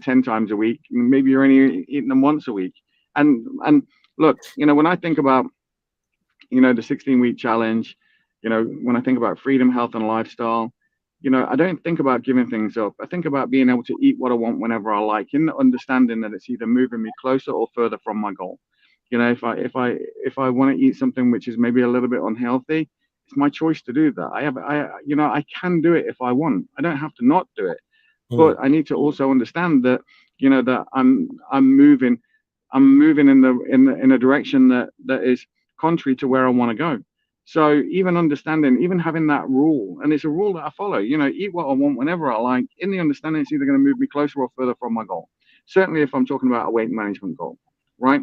10 times a week, maybe you're only eating them once a week. And look, when I think about the 16-week challenge, when I think about freedom, health, and lifestyle, I don't think about giving things up. I think about being able to eat what I want whenever I like, in the understanding that it's either moving me closer or further from my goal. If I want to eat something which is maybe a little bit unhealthy, it's my choice to do that. I can do it if I want. I don't have to not do it. But I need to also understand that that I'm moving in a direction that is contrary to where I want to go. So even understanding, even having that rule, and it's a rule that I follow, eat what I want whenever I like, in the understanding it's either going to move me closer or further from my goal. Certainly if I'm talking about a weight management goal, right?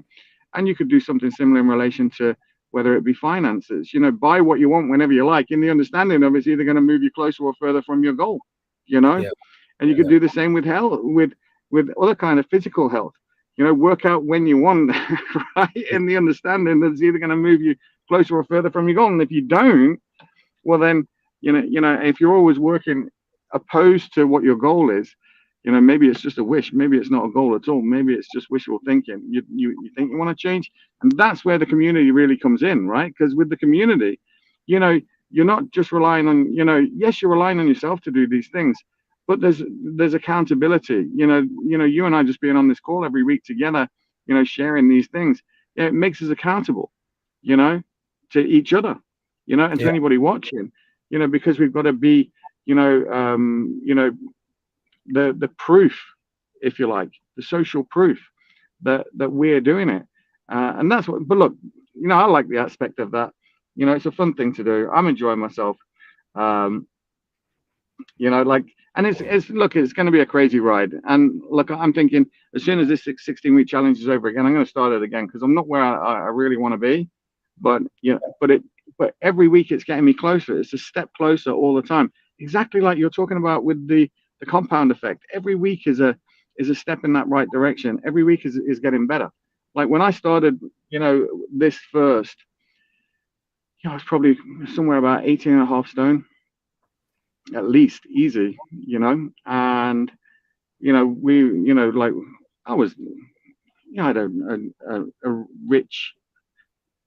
And you could do something similar in relation to whether it be finances, buy what you want whenever you like, in the understanding of it's either going to move you closer or further from your goal, Yeah. And you could do the same with health, with other kind of physical health. Work out when you want, right? In the understanding that it's either going to move you closer or further from your goal. And if you don't, well then, if you're always working opposed to what your goal is, maybe it's just a wish, maybe it's not a goal at all, maybe it's just wishful thinking. You think you want to change, and that's where the community really comes in, right? Because with the community, you're not just relying on, yes, you're relying on yourself to do these things, but there's accountability. You and I just being on this call every week together, sharing these things, it makes us accountable, to each other, and to anybody watching, because we've got to be, the proof, if you like, the social proof that we're doing it, and that's what. But look, I like the aspect of that. It's a fun thing to do. I'm enjoying myself. And it's going to be a crazy ride. And look, I'm thinking as soon as this 16-week challenge is over again, I'm going to start it again, because I'm not where I really want to be. But but every week it's getting me closer. It's a step closer all the time. Exactly like you're talking about with the compound effect. Every week is a step in that right direction. Every week is getting better. Like when I started, this first, I was probably somewhere about 18.5 stone. At least, easy, and like I was, I had a rich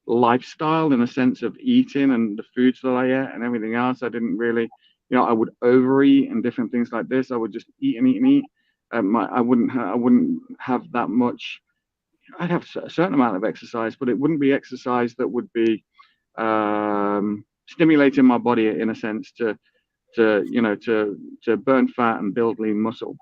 lifestyle in a sense of eating and the foods that I ate and everything else. I didn't really, I would overeat and different things like this. I would just eat and eat and eat. I wouldn't have that much. I'd have a certain amount of exercise, but it wouldn't be exercise that would be stimulating my body in a sense to burn fat and build lean muscle.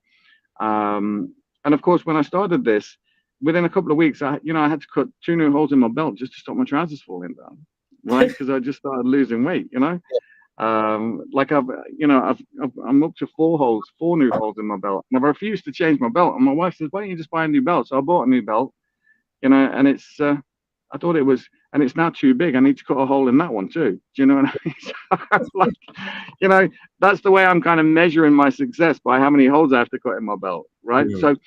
And of course, when I started this, within a couple of weeks, I had to cut 2 new holes in my belt just to stop my trousers falling down, right? Because I just started losing weight, like I'm up to 4 new holes in my belt, and I've refused to change my belt. And my wife says, "Why don't you just buy a new belt?" So I bought a new belt, and it's I thought it was, and it's now too big. I need to cut a hole in that one too. Do you know what I mean? So like, that's the way I'm kind of measuring my success, by how many holes I have to cut in my belt, right? Mm-hmm. So,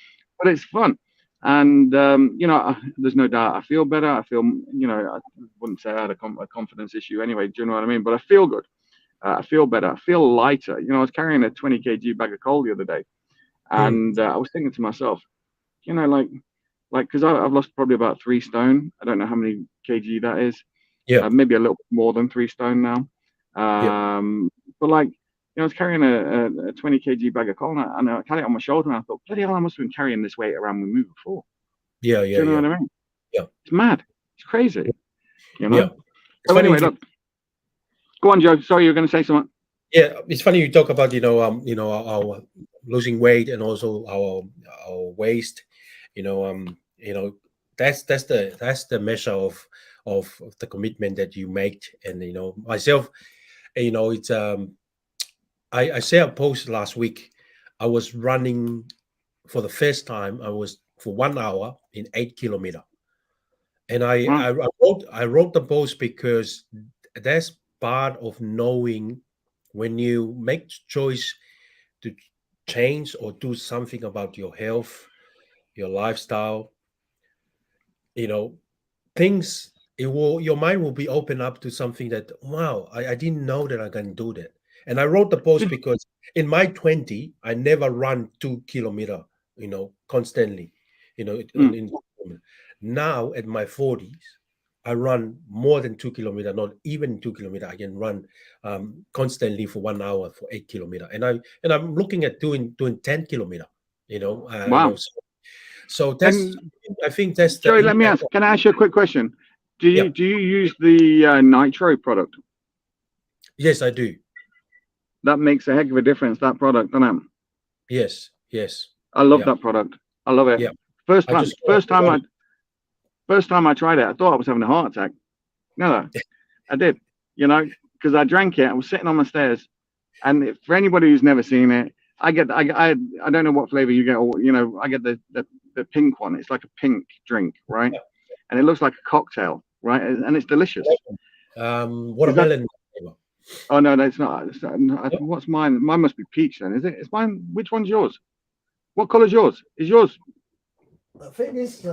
but it's fun. And, there's no doubt I feel better. I feel, I wouldn't say I had a confidence issue anyway. Do you know what I mean? But I feel good. I feel better. I feel lighter. I was carrying a 20 kg bag of coal the other day. And I was thinking to myself, because I've lost probably about 3 stone. I don't know how many kg that is. Yeah. Maybe a little more than 3 stone now. But I was carrying a 20 kg bag of coal, and I had it on my shoulder, and I thought, bloody hell, I must have been carrying this weight around with me before. Yeah. Do you know what I mean? Yeah. It's mad. It's crazy. Yeah. So anyway, look. Go on, Joe. Sorry, you were going to say something. Yeah, it's funny you talk about our losing weight and also our waist. That's the measure of the commitment that you make. And myself, it's I shared a post last week. I was running for the first time. I was for 1 hour in 8 kilometers, and I wrote the post because that's part of knowing when you make choice to change or do something about your health, your lifestyle. Things. Your mind will be open up to something that, wow, I didn't know that I can do that. And I wrote the post because in my 20, I never run 2 kilometers, constantly, now at my 40s, I run more than 2 kilometers, not even 2 kilometers. I can run constantly for 1 hour for 8 kilometers. And I'm looking at doing 10 kilometers, Wow. So that's, I think that's Joey, let me ask, can I ask you a quick question? Do you use the Nitro product? Yes, I do. That makes a heck of a difference, that product, doesn't it? Yes. I love that product. I love it. Yeah. First time I tried it, I thought I was having a heart attack. No, I did. you know, because I drank it. I was sitting on the stairs, and for anybody who's never seen it, I don't know what flavor you get, or you know, I get the pink one. It's like a pink drink, right? And it looks like a cocktail, right? And it's delicious. Watermelon. Oh no, that's not. What's mine? Mine must be peach. Then is it? It's mine. Which one's yours? What colour's yours? Is yours? I think it's.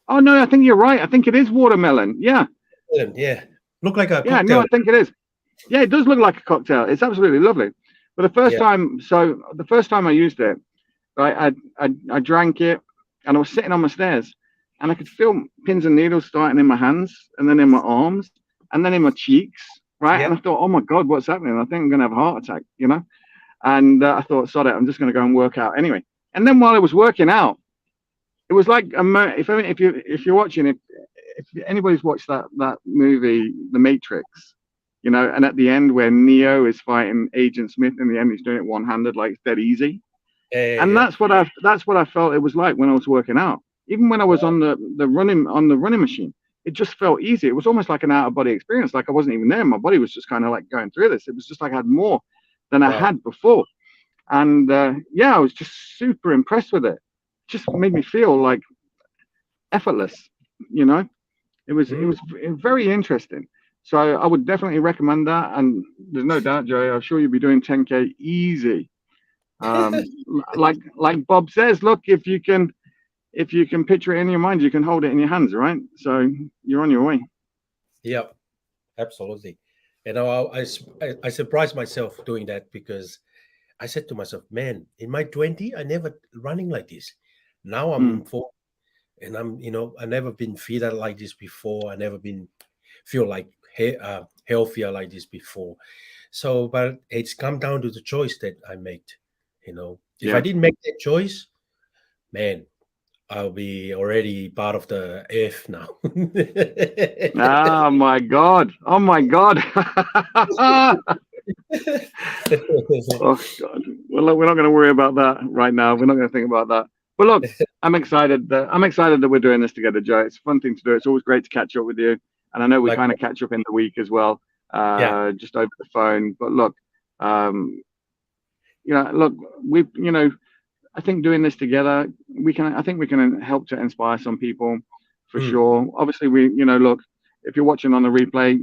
Oh no, I think you're right. I think it is watermelon. Yeah. Yeah. Look like a yeah. cocktail. No, I think it is. Yeah, it does look like a cocktail. It's absolutely lovely. But the first time I used it, right, I drank it, and I was sitting on my stairs, and I could feel pins and needles starting in my hands, and then in my arms, and then in my cheeks, right? Yeah. And I thought, oh my God, what's happening? I think I'm gonna have a heart attack, you know. And I thought, sod it, I'm just gonna go and work out anyway. And then while I was working out, it was like if you're watching it, if anybody's watched that movie, The Matrix, you know, and at the end where Neo is fighting Agent Smith, in the end he's doing it one-handed, like it's dead easy. And that's what I felt it was like when I was working out. Even when I was on the running machine, it just felt easy. It was almost like an out-of-body experience, like I wasn't even there. My body was just kind of like going through this. It was just like I had more than I had before. And I was just super impressed with it. Just made me feel like effortless, you know. It was very interesting. So I would definitely recommend that. And there's no doubt, Joey, I'm sure you'll be doing 10K easy. Like Bob says, look, if you can picture it in your mind, you can hold it in your hands, right? So you're on your way. Yeah, absolutely. You know, I surprised myself doing that, because I said to myself, man, in my 20, I never running like this. Now I'm 40, and I never been fitter like this before. I never been feel like healthier like this before. So, but it's come down to the choice that I made. You know, if I didn't make that choice, man, I'll be already part of the F now. Oh my God. Oh God. Well, look, we're not going to worry about that right now. We're not going to think about that. But look, I'm excited that we're doing this together, Joe. It's a fun thing to do. It's always great to catch up with you. And I know we kind of catch up in the week as well, just over the phone. But look, I think doing this together, I think we can help to inspire some people for sure. Obviously, look, if you're watching on the replay,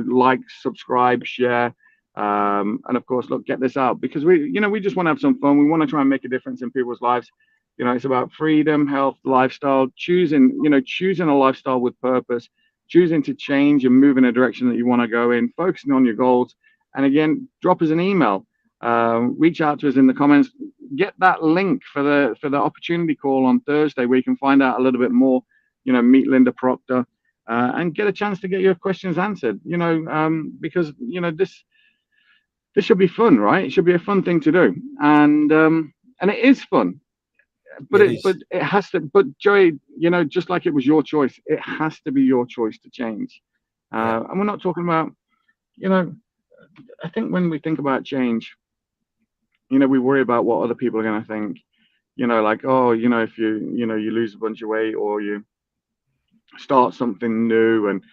like, subscribe, share, and of course, look, get this out, because we just want to have some fun. We want to try and make a difference in people's lives. It's about freedom, health, lifestyle, choosing a lifestyle with purpose, choosing to change and move in a direction that you want to go in, focusing on your goals. And again, drop us an email, reach out to us in the comments, get that link for the opportunity call on Thursday, where you can find out a little bit more, meet Linda Proctor, and get a chance to get your questions answered, because, this should be fun, right? It should be a fun thing to do. And it is fun. But it has to. But Joey, just like it was your choice, it has to be your choice to change. And we're not talking about, I think when we think about change, we worry about what other people are going to think. Like, oh, if you lose a bunch of weight, or you start something new, and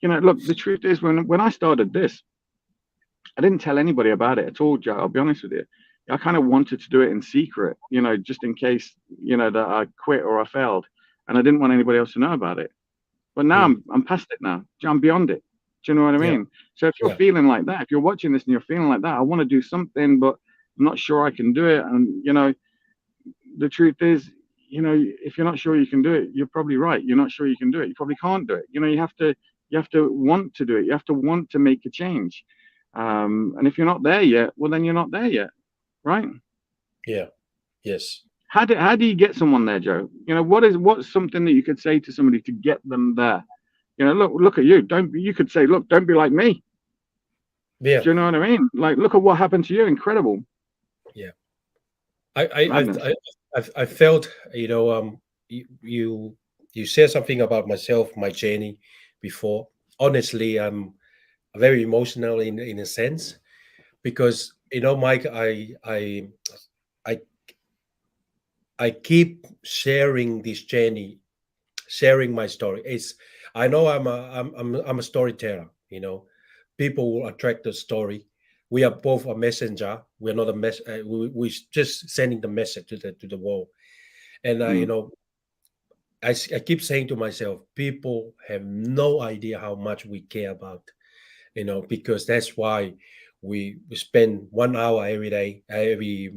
look, the truth is, when I started this, I didn't tell anybody about it at all, Joe. I'll be honest with you. I kind of wanted to do it in secret, just in case, that I quit or I failed, and I didn't want anybody else to know about it. But now I'm past it now. I'm beyond it. Do you know what I mean? So if you're feeling like that, if you're watching this and you're feeling like that, I want to do something, but I'm not sure I can do it. And, the truth is, if you're not sure you can do it, you're probably right. You're not sure you can do it. You probably can't do it. You have to want to do it. You have to want to make a change. And if you're not there yet, well, then you're not there yet. Right? Yeah. Yes. How do you get someone there, Joe? What's something that you could say to somebody to get them there? Look at you. You could say, look, don't be like me. Yeah. Do you know what I mean? Like, look at what happened to you. Incredible. Yeah. I felt, you said something about myself, my journey before. Honestly, I'm very emotional in a sense, because Mike, I keep sharing this journey, sharing my story. I know I'm a storyteller, people will attract the story. We are both a messenger. We're not a mess. We're just sending the message to the world. And I keep saying to myself, people have no idea how much we care about, because that's why we spend 1 hour every day, every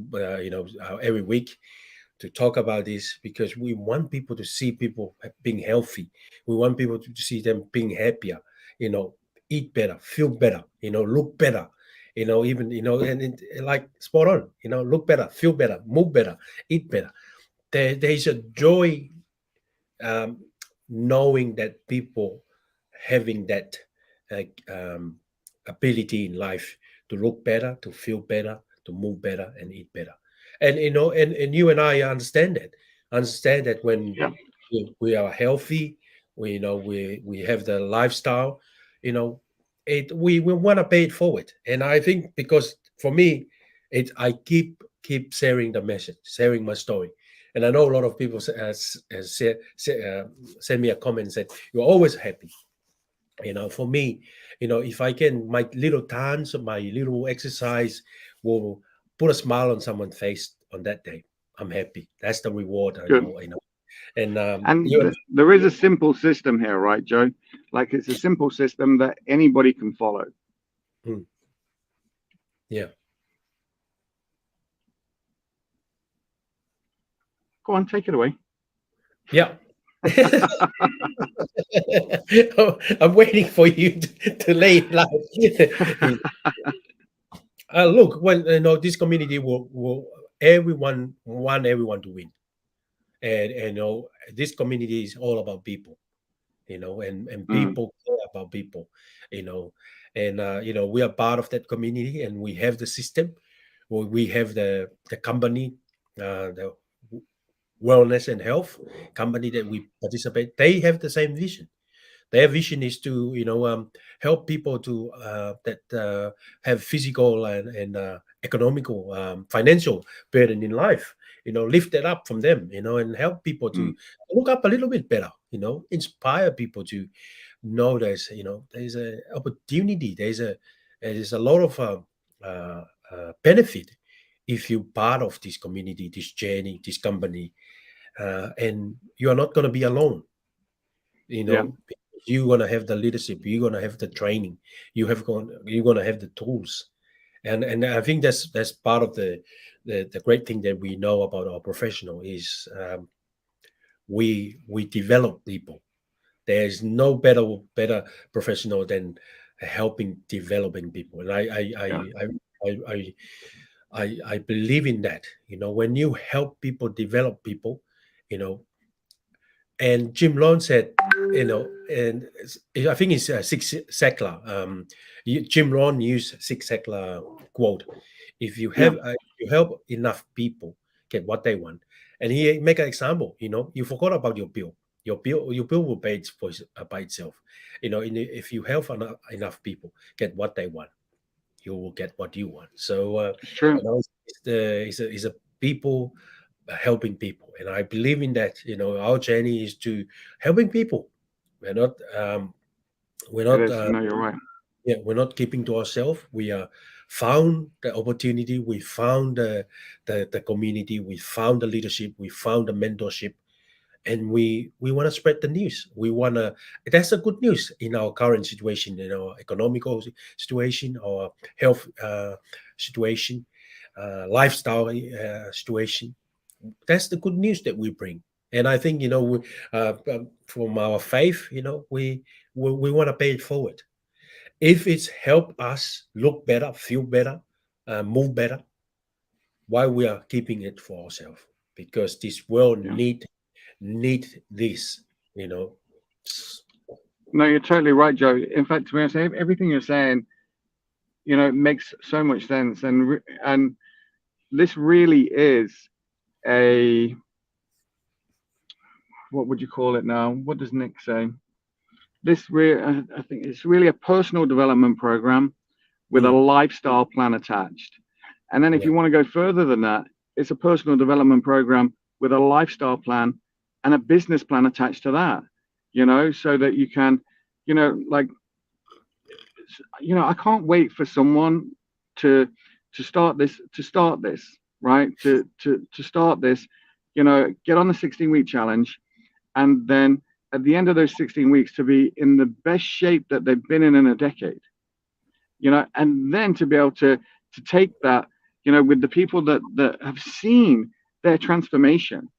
week to talk about this, because we want people to see people being healthy. We want people to see them being happier, eat better, feel better, look better, even, and like spot on, look better, feel better, move better, eat better. There's a joy, um, knowing that people having that ability in life to look better, to feel better, to move better, and eat better. And and you and I understand that when Yeah. we are healthy, we have the lifestyle, we want to pay it forward. And I think, because for me, I keep sharing the message, sharing my story. And I know a lot of people send me a comment and said, "You're always happy." For me, if I can, my little dance, my little exercise will put a smile on someone's face on that day, I'm happy. That's the reward. I Good. know. And And there is a simple system here, right, Joe? Like, it's a simple system that anybody can follow. Yeah. Go on, take it away. Yeah. I'm waiting for you to lay it loud. Look, when this community will everyone want everyone to win, and this community is all about people, and people care about people, and we are part of that community, and we have the system, we have the company, the wellness and health company that we participate. They have the same vision. Their vision is to help people to that have physical and economical, financial burden in life, lift that up from them, and help people to look up a little bit better, inspire people to know there's a opportunity, there's a lot of benefit if you're part of this community, this journey, this company, and you are not going to be alone. You're going to have the leadership, you're going to have the training, you're going to have the tools, and I think that's part of the great thing that we know about our professional is, we develop people. There is no better professional than helping developing people, and I believe in that. When you help people develop people, and Jim Rohn said, and I think it's Six Siglar. Jim Rohn used Six Siglar quote: "If you help enough people get what they want," and he make an example. You forgot about your bill. Your bill will pay by itself. If you help enough people get what they want, you will get what you want. So It's true. it's a people helping people, and I believe in that. Our journey is to helping people. We're not No, you're right. we're not keeping to ourselves. We found the opportunity, we found the community, we found the leadership, we found the mentorship, and we want to spread the news. We want to. That's a good news in our current situation, in our economical situation, our health situation, lifestyle situation. That's the good news that we bring. And I think from our faith, we want to pay it forward. If it's help us look better, feel better, move better, why we are keeping it for ourselves? Because this world need this. No, you're totally right, Joe. In fact, to be honest, everything you're saying, makes so much sense, and this really is what would you call it now? What does Nick say? I think it's really a personal development program with a lifestyle plan attached. And then if you want to go further than that, it's a personal development program with a lifestyle plan and a business plan attached to that, so that you can, like, I can't wait for someone to start this, right? To start this, get on the 16-week challenge, and then at the end of those 16 weeks to be in the best shape that they've been in a decade, and then to be able to take that, with the people that have seen their transformation,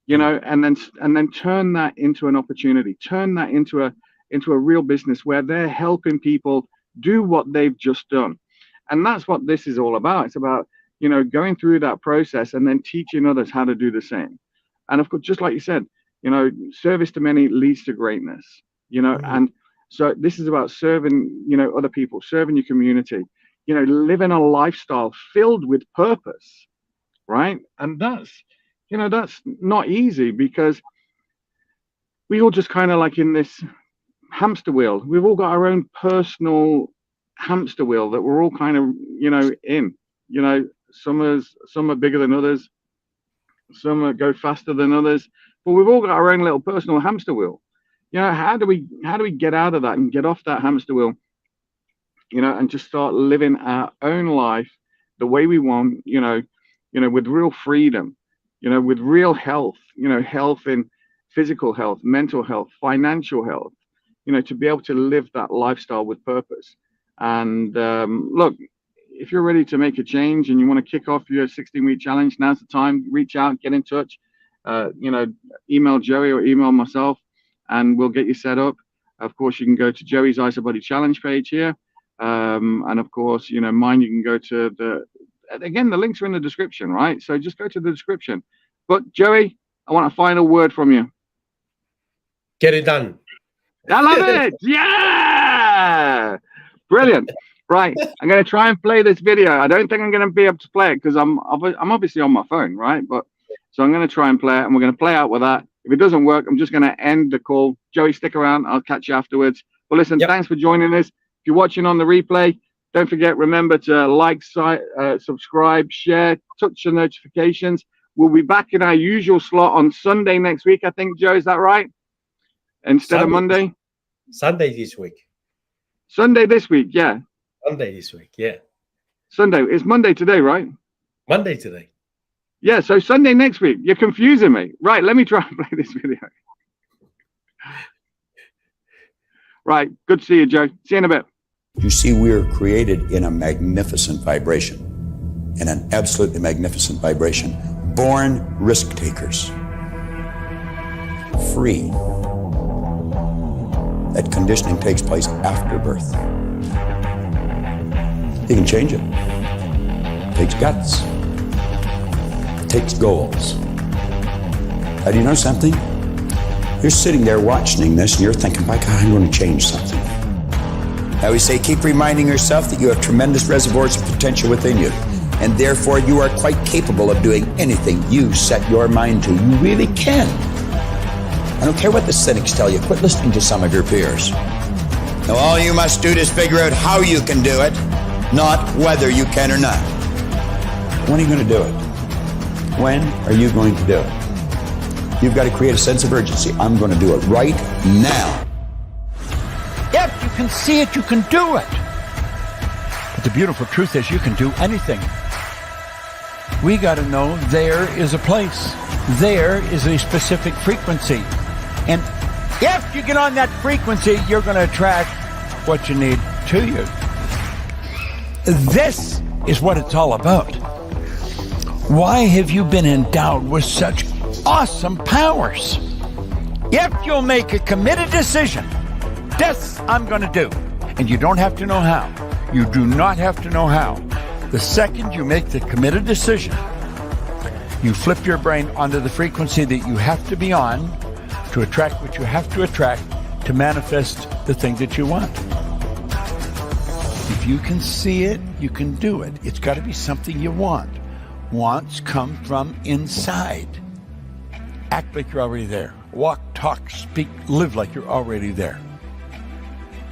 and then turn that into an opportunity, turn that into a real business where they're helping people do what they've just done. And that's what this is all about. It's about, going through that process and then teaching others how to do the same. And of course, just like you said, service to many leads to greatness, and so this is about serving, other people, serving your community, living a lifestyle filled with purpose, right? And that's not easy, because we all just kind of like in this hamster wheel. We've all got our own personal hamster wheel that we're all kind of, in, some are bigger than others, some go faster than others, but we've all got our own little personal hamster wheel. How do we get out of that and get off that hamster wheel, and just start living our own life the way we want, with real freedom, with real health, health in physical health, mental health, financial health, to be able to live that lifestyle with purpose. And look, if you're ready to make a change and you want to kick off your 16-week challenge, now's the time. Reach out, get in touch, email Joey or email myself, and we'll get you set up. Of course, you can go to Joey's Isabody Challenge page here. And of course, mine, you can go to again, the links are in the description, right? So just go to the description. But Joey, I want a final word from you. Get it done. I love it. Yeah. Brilliant. Right. I'm going to try and play this video. I don't think I'm going to be able to play it because I'm obviously on my phone, right? But so I'm going to try and play it, and we're going to play out with that. If it doesn't work, I'm just going to end the call. Joey, stick around. I'll catch you afterwards. Well, listen, Thanks for joining us. If you're watching on the replay, don't forget, remember to like, subscribe, share, touch the notifications. We'll be back in our usual slot on Sunday next week, I think, Joe. Is that right? Instead of Monday? Sunday this week. Sunday this week, yeah. Sunday this week, yeah. Sunday. It's Monday today, right? Monday today. Yeah, so Sunday next week. You're confusing me. Right, let me try and play this video. Right, good to see you, Joe. See you in a bit. You see, we are created in a magnificent vibration, in an absolutely magnificent vibration. Born risk takers. Free. That conditioning takes place after birth. You can change it. It takes guts. It takes goals. How do you know something? You're sitting there watching this and you're thinking, by God, I'm going to change something. I always say, keep reminding yourself that you have tremendous reservoirs of potential within you, and therefore you are quite capable of doing anything you set your mind to. You really can. I don't care what the cynics tell you. Quit listening to some of your peers. Now, all you must do is figure out how you can do it, not whether you can or not. When are you going to do it? When are you going to do it? You've got to create a sense of urgency. I'm going to do it right now. If you can see it, you can do it. But the beautiful truth is you can do anything. We got to know there is a place. There is a specific frequency. And if you get on that frequency, you're going to attract what you need to you. This is what it's all about. Why have you been endowed with such awesome powers? If you'll make a committed decision, this I'm going to do. And you don't have to know how. You do not have to know how. The second you make the committed decision, you flip your brain onto the frequency that you have to be on to attract what you have to attract to manifest the thing that you want. If you can see it, you can do it. It's got to be something you want. Wants come from inside. Act like you're already there. Walk, talk, speak, live like you're already there.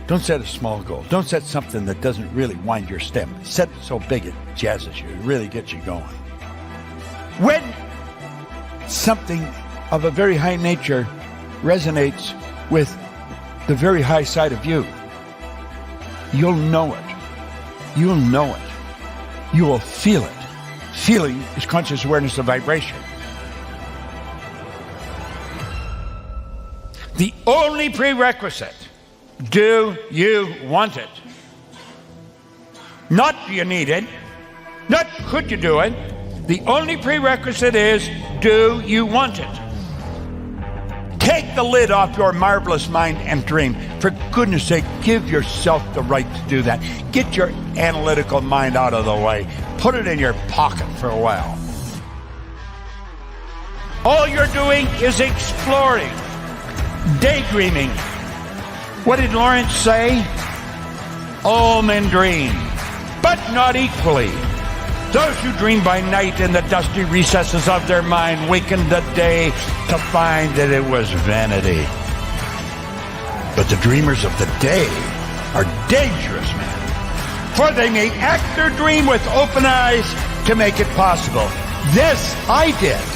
Don't set a small goal. Don't set something that doesn't really wind your step. Set it so big it jazzes you. It really gets you going. When something of a very high nature resonates with the very high side of you, you'll know it. You'll know it. You will feel it. Feeling is conscious awareness of vibration. The only prerequisite, do you want it? Not do you need it, not could you do it. The only prerequisite is, do you want it? Take the lid off your marvelous mind and dream. For goodness sake, give yourself the right to do that. Get your analytical mind out of the way. Put it in your pocket for a while. All you're doing is exploring, daydreaming. What did Lawrence say? All men dream, but not equally. Those who dream by night in the dusty recesses of their mind waken the day to find that it was vanity. But the dreamers of the day are dangerous men, for they may act their dream with open eyes to make it possible. This I did.